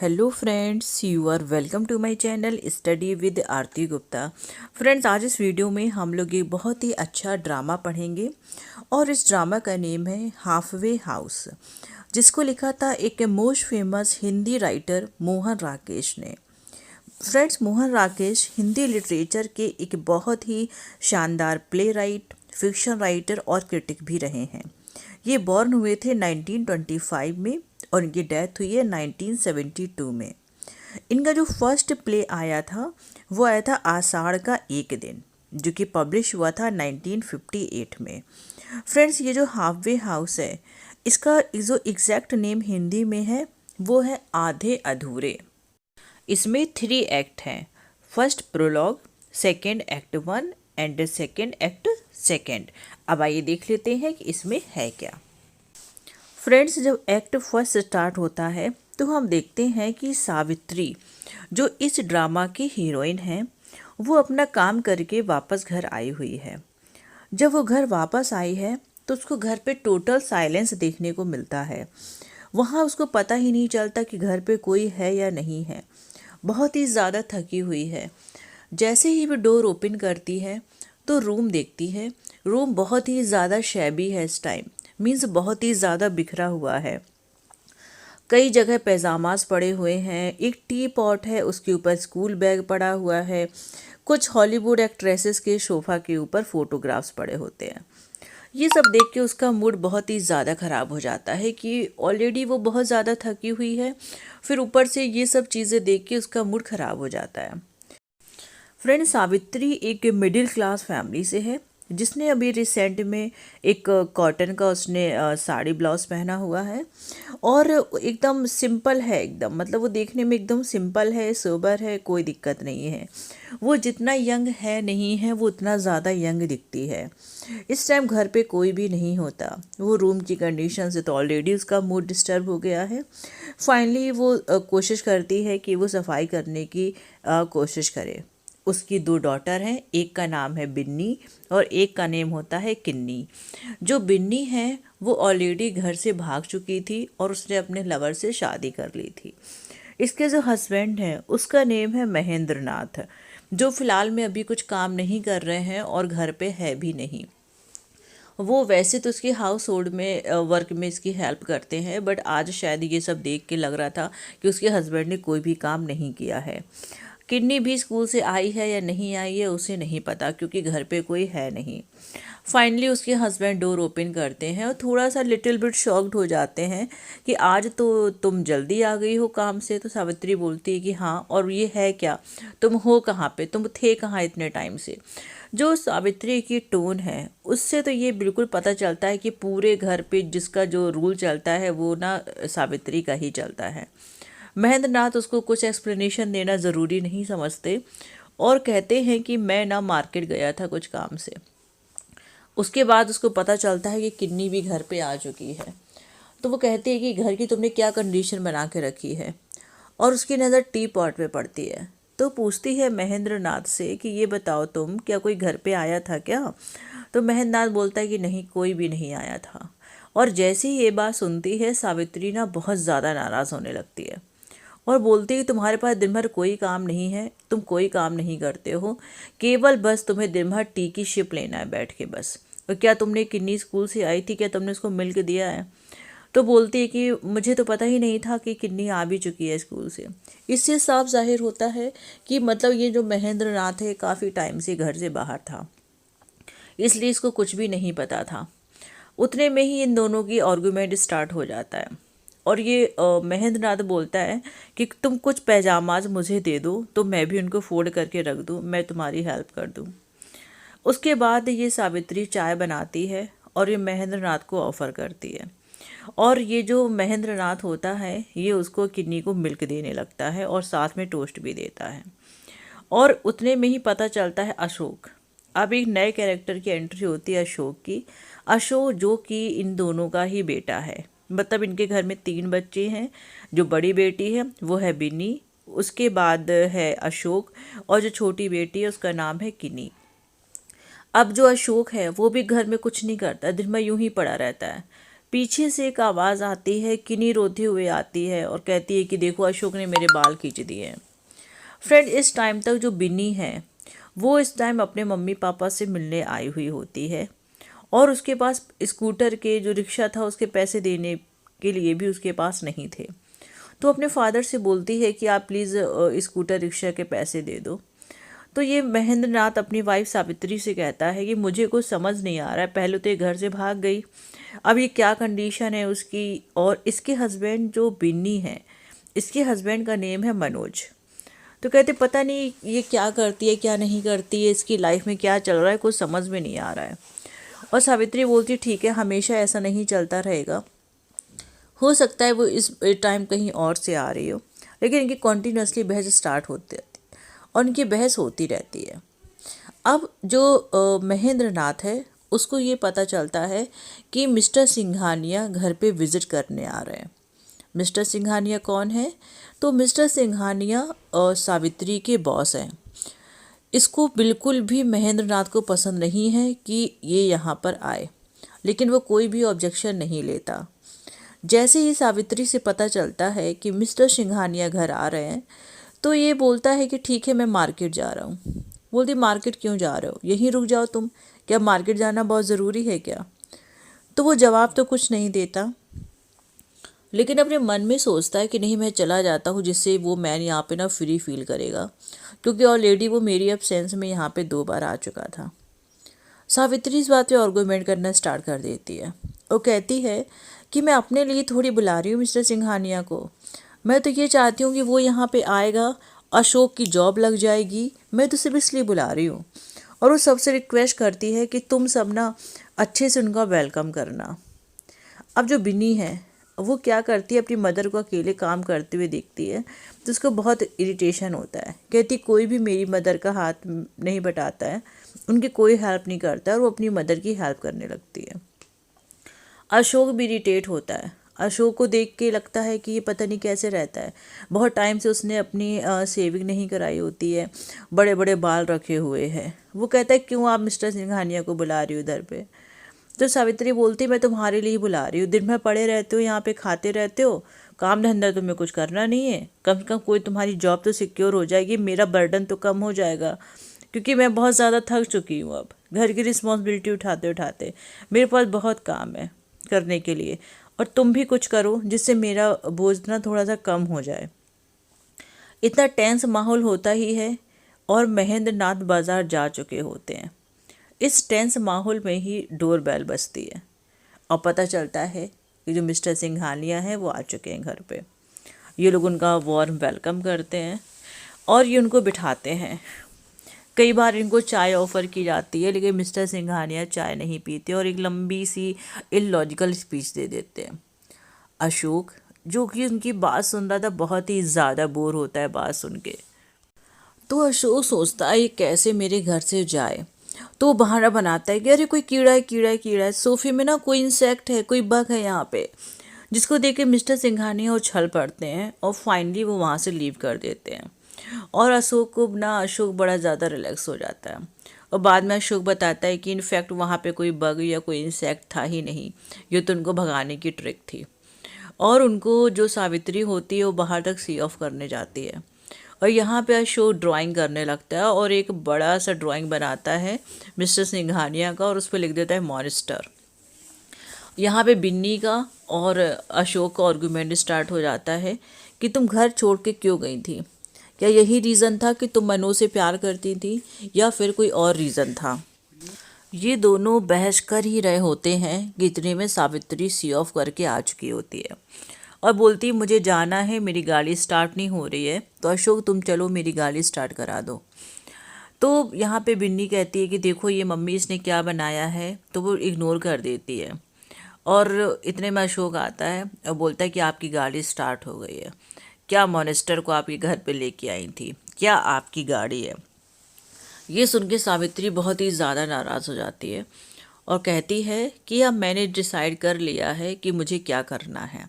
Hello friends, you are welcome to my channel study with Aarti Gupta. Friends, आज इस video में हम लोग एक बहुत ही अच्छा ड्रामा पढ़ेंगे और इस ड्रामा का नेम है हाफवे हाउस, जिसको लिखा था एक most famous Hindi writer Mohan Rakesh ने। फ्रेंड्स, मोहन राकेश हिंदी लिटरेचर के एक बहुत ही शानदार प्ले राइट, फिक्शन राइटर और क्रिटिक भी रहे हैं। ये बॉर्न हुए थे 1925 में और इनकी डेथ हुई है 1972 में। इनका जो फर्स्ट प्ले आया था वो आया था आषाढ़ का एक दिन, जो कि पब्लिश हुआ था 1958 में। फ्रेंड्स, ये जो हाफवे हाउस है, इसका जो एग्जैक्ट नेम हिंदी में है वो है आधे अधूरे। इसमें 3 एक्ट हैं। First prologue, second act 1 and second act second. अब आइए देख लेते हैं कि इसमें है क्या। फ्रेंड्स, जब एक्ट फर्स्ट स्टार्ट होता है तो हम देखते हैं कि सावित्री, जो इस ड्रामा की हीरोइन है, वो अपना काम करके वापस घर आई हुई है। जब वो घर वापस आई है तो उसको घर पे टोटल साइलेंस देखने को मिलता है। वहाँ उसको पता ही नहीं चलता कि घर पे कोई है या नहीं है। बहुत ही ज़्यादा थकी हुई है। जैसे ही वो डोर ओपन करती है तो रूम देखती है। रूम बहुत ही ज़्यादा शैबी है इस टाइम, मीन्स बहुत ही ज़्यादा बिखरा हुआ है। कई जगह पैजामास पड़े हुए हैं, एक टी पॉट है, उसके ऊपर स्कूल बैग पड़ा हुआ है। कुछ हॉलीवुड एक्ट्रेसेस के सोफ़ा के ऊपर फोटोग्राफ्स पड़े होते हैं। ये सब देख के उसका मूड बहुत ही ज़्यादा ख़राब हो जाता है कि ऑलरेडी वो बहुत ज़्यादा थकी हुई है, फिर ऊपर से ये सब चीज़ें देख के उसका मूड ख़राब हो जाता है। फ्रेंड, सावित्री एक मिडिल क्लास फैमिली से है, जिसने अभी रिसेंट में एक कॉटन का उसने साड़ी ब्लाउज पहना हुआ है और एकदम सिंपल है। एकदम मतलब वो देखने में एकदम सिंपल है, सोबर है, कोई दिक्कत नहीं है। वो जितना यंग है नहीं है, वो उतना ज़्यादा यंग दिखती है। इस टाइम घर पे कोई भी नहीं होता। वो रूम की कंडीशन से तो ऑलरेडी उसका मूड डिस्टर्ब हो गया है। फाइनली वो कोशिश करती है कि वो सफाई करने की कोशिश करे। उसकी 2 डॉटर हैं, एक का नाम है बिन्नी और एक का नेम होता है किन्नी। जो बिन्नी है वो ऑलरेडी घर से भाग चुकी थी और उसने अपने लवर से शादी कर ली थी। इसके जो हस्बैंड हैं उसका नेम है महेंद्र नाथ, जो फ़िलहाल में अभी कुछ काम नहीं कर रहे हैं और घर पे है भी नहीं। वो वैसे तो उसकी हाउस होल्ड में वर्क में इसकी हेल्प करते हैं, बट आज शायद ये सब देख के लग रहा था कि उसके हस्बैंड ने कोई भी काम नहीं किया है। किन्नी भी स्कूल से आई है या नहीं आई है उसे नहीं पता, क्योंकि घर पे कोई है नहीं। फाइनली उसके हस्बैंड डोर ओपन करते हैं और थोड़ा सा लिटिल बिट शॉक्ड हो जाते हैं कि आज तो तुम जल्दी आ गई हो काम से। तो सावित्री बोलती है कि हाँ, और ये है क्या, तुम हो कहाँ पे, तुम थे कहाँ इतने टाइम से। जो सावित्री की टोन है उससे तो ये बिल्कुल पता चलता है कि पूरे घर पे जिसका जो रूल चलता है वो ना सावित्री का ही चलता है। महेंद्र नाथ उसको कुछ एक्सप्लेनेशन देना ज़रूरी नहीं समझते और कहते हैं कि मैं ना मार्केट गया था कुछ काम से। उसके बाद उसको पता चलता है कि किन्नी भी घर पे आ चुकी है। तो वो कहती है कि घर की तुमने क्या कंडीशन बना के रखी है, और उसकी नज़र टी पॉट पे पड़ती है। तो पूछती है महेंद्र नाथ से कि ये बताओ तुम, क्या कोई घर पे आया था क्या। तो महेंद्र नाथ बोलता है कि नहीं, कोई भी नहीं आया था। और जैसे ही ये बात सुनती है सावित्री ना बहुत ज़्यादा नाराज़ होने लगती है और बोलती है कि तुम्हारे पास दिन भर कोई काम नहीं है, तुम कोई काम नहीं करते हो, केवल बस तुम्हें दिन भर टी की शिप लेना है बैठ के बस। और क्या तुमने किन्नी स्कूल से आई थी, क्या तुमने उसको मिल के दिया है। तो बोलती है कि मुझे तो पता ही नहीं था कि किन्नी आ भी चुकी है स्कूल से। इससे साफ जाहिर होता है कि मतलब ये जो महेंद्र नाथ है काफ़ी टाइम से घर से बाहर था, इसलिए इसको कुछ भी नहीं पता था। उतने में ही इन दोनों की आर्गूमेंट स्टार्ट हो जाता है और ये महेंद्र नाथ बोलता है कि तुम कुछ पैजामाज मुझे दे दो तो मैं भी उनको फोल्ड करके रख दूँ, मैं तुम्हारी हेल्प कर दूँ। उसके बाद ये सावित्री चाय बनाती है और ये महेंद्र नाथ को ऑफ़र करती है। और ये जो महेंद्र नाथ होता है ये उसको किन्नी को मिल्क देने लगता है और साथ में टोस्ट भी देता है। और उतने में ही पता चलता है अशोक। अब एक नए कैरेक्टर की एंट्री होती है अशोक की। अशोक जो कि इन दोनों का ही बेटा है। मतलब इनके घर में 3 बच्चे हैं। जो बड़ी बेटी है वो है बिन्नी, उसके बाद है अशोक, और जो छोटी बेटी है उसका नाम है किन्नी। अब जो अशोक है वो भी घर में कुछ नहीं करता, दिन में यूं ही पड़ा रहता है। पीछे से एक आवाज़ आती है, किन्नी रोते हुए आती है और कहती है कि देखो अशोक ने मेरे बाल खींच दिए हैं। फ्रेंड, इस टाइम तक जो बिन्नी है वो इस टाइम अपने मम्मी पापा से मिलने आई हुई होती है और उसके पास स्कूटर के जो रिक्शा था उसके पैसे देने के लिए भी उसके पास नहीं थे। तो अपने फादर से बोलती है कि आप प्लीज़ स्कूटर रिक्शा के पैसे दे दो। तो ये महेंद्र नाथ अपनी वाइफ सावित्री से कहता है कि मुझे कुछ समझ नहीं आ रहा है, पहले तो ये घर से भाग गई, अब ये क्या कंडीशन है उसकी। और इसके हस्बैंड जो बिन्नी है, इसके हस्बैंड का नेम है मनोज। तो कहते पता नहीं ये क्या करती है क्या नहीं करती है, इसकी लाइफ में क्या चल रहा है, कुछ समझ में नहीं आ रहा है। और सावित्री बोलती ठीक है, हमेशा ऐसा नहीं चलता रहेगा, हो सकता है वो इस टाइम कहीं और से आ रही हो। लेकिन इनकी कॉन्टीन्यूसली बहस स्टार्ट होती रहती है और इनकी बहस होती रहती है। अब जो महेंद्र नाथ है उसको ये पता चलता है कि मिस्टर सिंघानिया घर पे विज़िट करने आ रहे हैं। मिस्टर सिंघानिया कौन है? तो मिस्टर सिंघानिया सावित्री के बॉस हैं। इसको बिल्कुल भी महेंद्र नाथ को पसंद नहीं है कि ये यहाँ पर आए, लेकिन वो कोई भी ऑब्जेक्शन नहीं लेता। जैसे ही सावित्री से पता चलता है कि मिस्टर सिंघानिया घर आ रहे हैं तो ये बोलता है कि ठीक है मैं मार्केट जा रहा हूँ। बोलती मार्केट क्यों जा रहे हो, यहीं रुक जाओ तुम, क्या मार्केट जाना बहुत ज़रूरी है क्या? तो वो जवाब तो कुछ नहीं देता, लेकिन अपने मन में सोचता है कि नहीं मैं चला जाता हूँ, जिससे वो मैन यहाँ पे ना फ्री फील करेगा, क्योंकि ऑलरेडी वो मेरी एब्सेंस में यहाँ पे 2 बार आ चुका था। सावित्री इस बात पे आर्गूमेंट करना स्टार्ट कर देती है। वो कहती है कि मैं अपने लिए थोड़ी बुला रही हूँ मिस्टर सिंघानिया को, मैं तो ये चाहती हूँ कि वो यहाँ पे आएगा, अशोक की जॉब लग जाएगी, मैं तो सिर्फ इसलिए बुला रही हूँ। और वो सबसे रिक्वेस्ट करती है कि तुम सब ना अच्छे से उनका वेलकम करना। अब जो बिन्नी है वो क्या करती है, अपनी मदर को अकेले काम करते हुए देखती है तो उसको बहुत इरिटेशन होता है। कहती कोई भी मेरी मदर का हाथ नहीं बटाता है, उनकी कोई हेल्प नहीं करता है, और वो अपनी मदर की हेल्प करने लगती है। अशोक भी इरिटेट होता है। अशोक को देख के लगता है कि ये पता नहीं कैसे रहता है, बहुत टाइम से उसने अपनी सेविंग नहीं कराई होती है, बड़े बड़े बाल रखे हुए हैं। वो कहता है क्यों आप मिस्टर सिंघानिया को बुला रही हो इधर पे? तो सावित्री बोलती मैं तुम्हारे लिए ही बुला रही हूँ, दिन भर पड़े रहते हो यहाँ पे, खाते रहते हो, काम धंधा तुम्हें कुछ करना नहीं है, कम से कम कोई तुम्हारी जॉब तो सिक्योर हो जाएगी, मेरा बर्डन तो कम हो जाएगा, क्योंकि मैं बहुत ज़्यादा थक चुकी हूँ अब घर की रिस्पॉन्सिबिलिटी उठाते उठाते, मेरे पास बहुत काम है करने के लिए, और तुम भी कुछ करो जिससे मेरा बोझ ना थोड़ा सा कम हो जाए। इतना टेंस माहौल होता ही है और महेंद्र नाथ बाज़ार जा चुके होते हैं। इस टेंस माहौल में ही डोर बेल बजती है और पता चलता है कि जो मिस्टर सिंघानिया हैं वो आ चुके हैं घर पे। ये लोग उनका वार्म वेलकम करते हैं और ये उनको बिठाते हैं। कई बार इनको चाय ऑफ़र की जाती है, लेकिन मिस्टर सिंघानिया चाय नहीं पीते और एक लंबी सी इलॉजिकल स्पीच दे देते हैं। अशोक, जो कि उनकी बात सुन रहा था, बहुत ही ज़्यादा बोर होता है बात सुन के। तो अशोक सोचता है ये कैसे मेरे घर से जाए, तो वो बहाना बनाता है कि अरे कोई कीड़ा है, कीड़ा है, कीड़ा है, सोफे में ना कोई इंसेक्ट है, कोई बग है यहाँ पे, जिसको देख के मिस्टर सिंघानिया उछल पड़ते हैं और फाइनली वो वहाँ से लीव कर देते हैं। और अशोक बड़ा ज़्यादा रिलैक्स हो जाता है। और बाद में अशोक बताता है कि इनफैक्ट वहाँ पे कोई बग या कोई इंसेक्ट था ही नहीं, ये तो उनको भगाने की ट्रिक थी। और उनको जो सावित्री होती है वो बाहर तक सी ऑफ करने जाती है और यहाँ पे अशोक ड्राइंग करने लगता है और एक बड़ा सा ड्राइंग बनाता है मिस्टर सिंघानिया का और उस पर लिख देता है मॉन्स्टर। यहाँ पे बिन्नी का और अशोक का आर्गूमेंट स्टार्ट हो जाता है कि तुम घर छोड़ के क्यों गई थी, क्या यही रीज़न था कि तुम मनु से प्यार करती थी या फिर कोई और रीज़न था? ये दोनों बहस कर ही रहे होते हैं कि इतने में सावित्री सी ऑफ करके आ चुकी होती है और बोलती मुझे जाना है, मेरी गाड़ी स्टार्ट नहीं हो रही है, तो अशोक तुम चलो मेरी गाड़ी स्टार्ट करा दो। तो यहाँ पे बिन्नी कहती है कि देखो ये मम्मी इसने क्या बनाया है, तो वो इग्नोर कर देती है। और इतने में अशोक आता है और बोलता है कि आपकी गाड़ी स्टार्ट हो गई है, क्या मॉनेस्टर को आपके घर पे लेके आई थी, क्या आपकी गाड़ी है? ये सुन के सावित्री बहुत ही ज़्यादा नाराज़ हो जाती है और कहती है कि अब मैंने डिसाइड कर लिया है कि मुझे क्या करना है।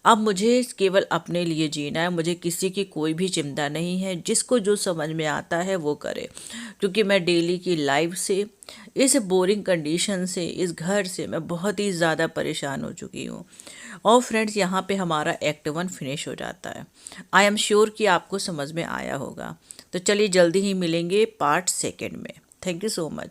अब मुझे केवल अपने लिए जीना है, मुझे किसी की कोई भी चिंता नहीं है। जिसको जो समझ में आता है वो करे, क्योंकि मैं डेली की लाइफ से, इस बोरिंग कंडीशन से, इस घर से मैं बहुत ही ज़्यादा परेशान हो चुकी हूँ। और फ्रेंड्स, यहाँ पे हमारा एक्ट 1 फिनिश हो जाता है। आई एम श्योर कि आपको समझ में आया होगा। तो चलिए जल्दी ही मिलेंगे पार्ट 2 में। Thank you so much.